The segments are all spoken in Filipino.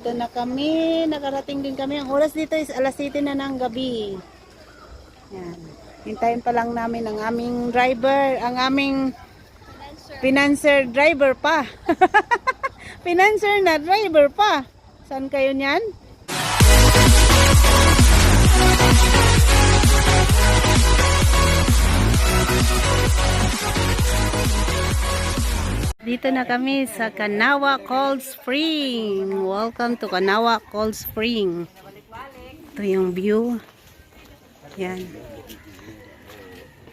Dito na kami. Nakarating din kami. Ang oras dito is alas 7 na ng gabi. Yan. Hintayin pa lang namin ang aming driver. Ang aming financer driver pa. Financer na driver pa. Saan kayo niyan? Dito na kami sa Kanawa Cold Spring. Welcome to Kanawa Cold Spring. Ito yung view. Yan.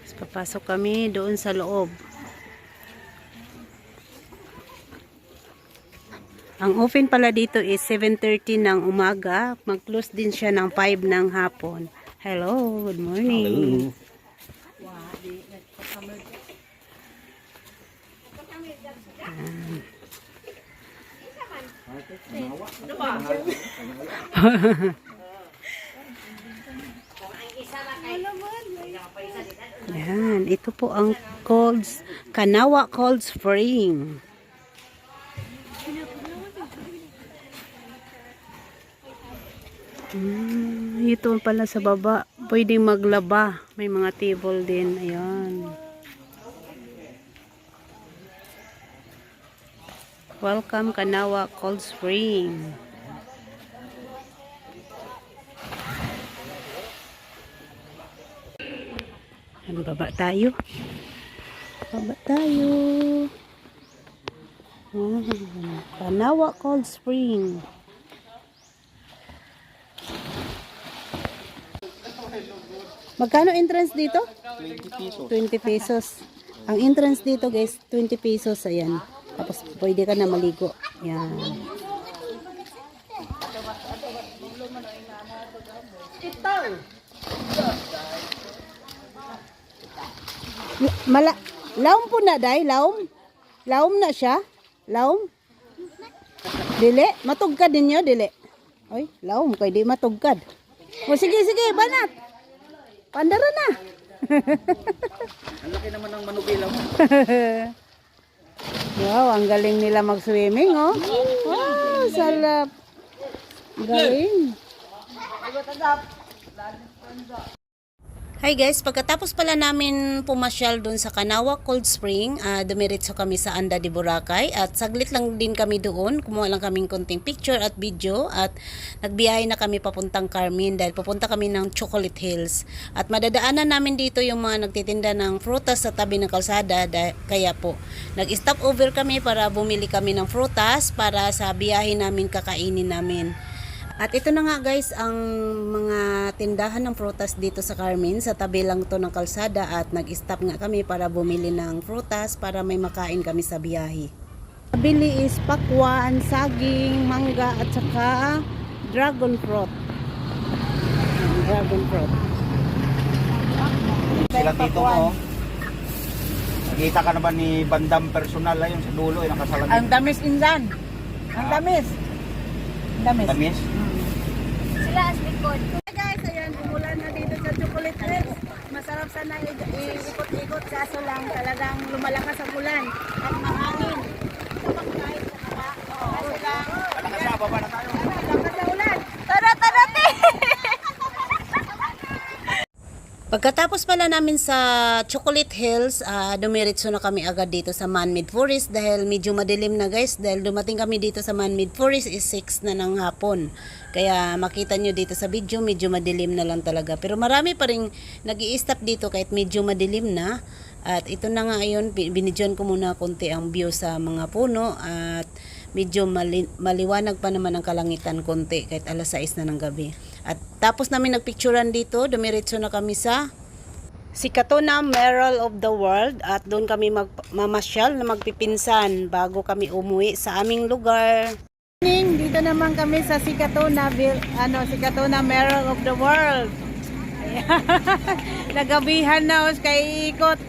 Tapos papasok kami doon sa loob. Ang open pala dito is 7:30 ng umaga. Mag-close din siya ng 5 ng hapon. Hello, good morning. Hello. Yan, ito po ang Kanawa Cold Spring. Ito pala sa baba, pwedeng maglaba. May mga table din. Ayan. Welcome Kanawa Cold Spring. Baba tayo. Baba tayo. Kanawa Cold Spring. Magkano entrance dito? 20 pesos. 20 pesos. Ang entrance dito guys, 20 pesos. Ayan. Tapos pwede ka na maligo. Yan. Laom po na day, laom. Laom na siya. Laom. Dili, matugkad ninyo, dili. Oy, laom kay di matugkad. O sige, banat. Pandara na. Ang laki naman ng manubila mo. Wow, ang galing nila mag-swimming, oh. Wow, salap. Galing. Hi guys, pagkatapos pala namin pumasyal dun sa Kanawa Cold Spring, dumiretso kami sa Anda de Boracay at saglit lang din kami doon, kumuha lang kaming konting picture at video at nagbiyahe na kami papuntang Carmen dahil papunta kami ng Chocolate Hills at madadaanan namin dito yung mga nagtitinda ng prutas sa tabi ng kalsada kaya po nag-stop over kami para bumili kami ng prutas para sa biyahe namin kakainin namin. At ito na nga guys ang mga tindahan ng prutas dito sa Carmen. Sa tabi lang to ng kalsada at nag-stop nga kami para bumili ng prutas para may makain kami sa biyahe. Bili is pakwan, saging, mangga at saka dragon fruit. Dragon fruit. Sila tito mo. Nakita ka na ba ni Bandam personal yung sa dulo yung nakasalamin? Ang damis indan. Ang damis. Damis. Tamis? Sila as likod. Hey guys, ayan, umulan na dito sa Chocolate Hills. Masarap sana ikot-ikot kaso lang talagang lumalakas ang ulan at mahangin. Kapag kahit sa kaba, kaso lang. Ano na, baba na tayo. Lakas sa ulan. Tara, te! Pagkatapos pala namin sa Chocolate Hills, dumiretso na kami agad dito sa Man-Made Forest dahil medyo madilim na guys. Dahil dumating kami dito sa Man-Made Forest is 6 na ng hapon. Kaya makita nyo dito sa video, medyo madilim na lang talaga. Pero marami pa rin nag-i-stop dito kahit medyo madilim na. At ito na nga ayun, binidyon ko muna konti ang view sa mga puno at medyo maliwanag pa naman ang kalangitan konti kahit alas 6 na ng gabi. At tapos namin nagpicturean dito, dumiretso na kami sa Sikatuna Merrill of the World at doon kami mamasyal na magpipinsan bago kami umuwi sa aming lugar. Dito naman kami sa Sikatuna Merrill of the World. Nagabihan na kay ikot.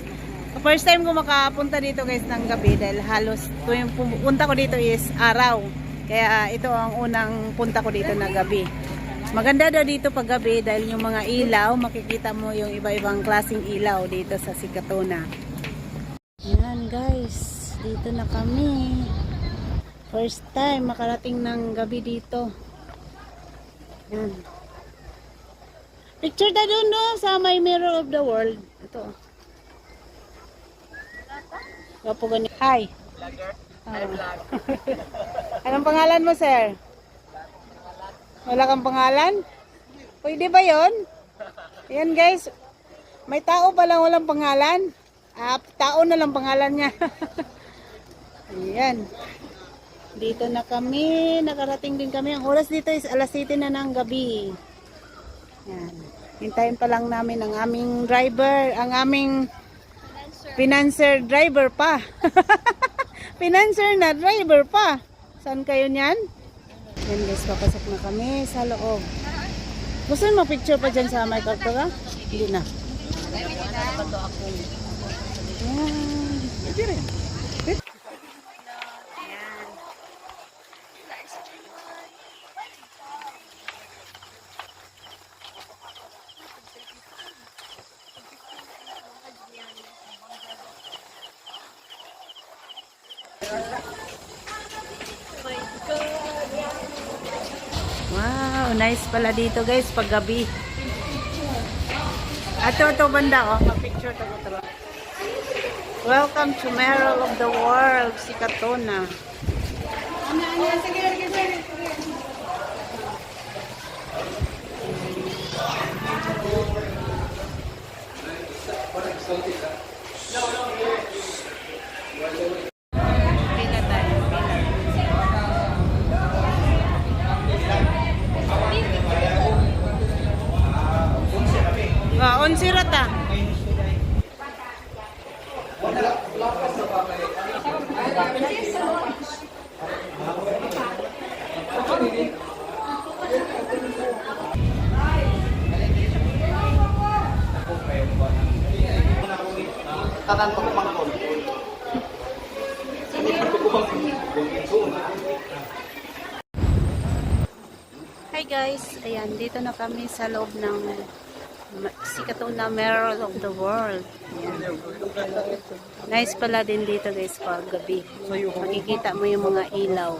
First time ko makapunta dito guys ng gabi dahil halos tuwing pumunta ko dito is araw. Kaya ito ang unang punta ko dito na gabi. Maganda daw dito pag gabi dahil yung mga ilaw, makikita mo yung iba-ibang klaseng ilaw dito sa Sikatuna. Yan guys, dito na kami. First time makarating ng gabi dito. Yan. Picture tayo doon no, sa may mirror of the world. Ito. Wapo gani. Hi. Hi, vlog. Anong pangalan mo, sir? Wala kang pangalan? Pwede ba yon? Yan guys. May tao pa lang walang pangalan. Tao na lang pangalan niya. Ayan. Dito na kami. Nakarating din kami. Ang oras dito is alas 7 na ng gabi. Yan. Hintayin pa lang namin ang aming driver. Ang aming financer driver pa. Financer na driver pa. Saan kayo niyan? Yan guys, papasok na kami sa loob. Gusto mo picture pa dyan sa may kartura? Hindi na. Yan. Wow, nice pala dito guys pag gabi. Ito banda oh, picture tago tara. Welcome to Mirror of the World, si Katona. Pila tayo, pila. Onsi rata. Tanan pagpangkon. Hi guys, ayan, dito na kami sa loob ng si Katona Mirror of the World. Ayan. Nice pala din dito guys pag gabi. Makikita mo yung mga ilaw.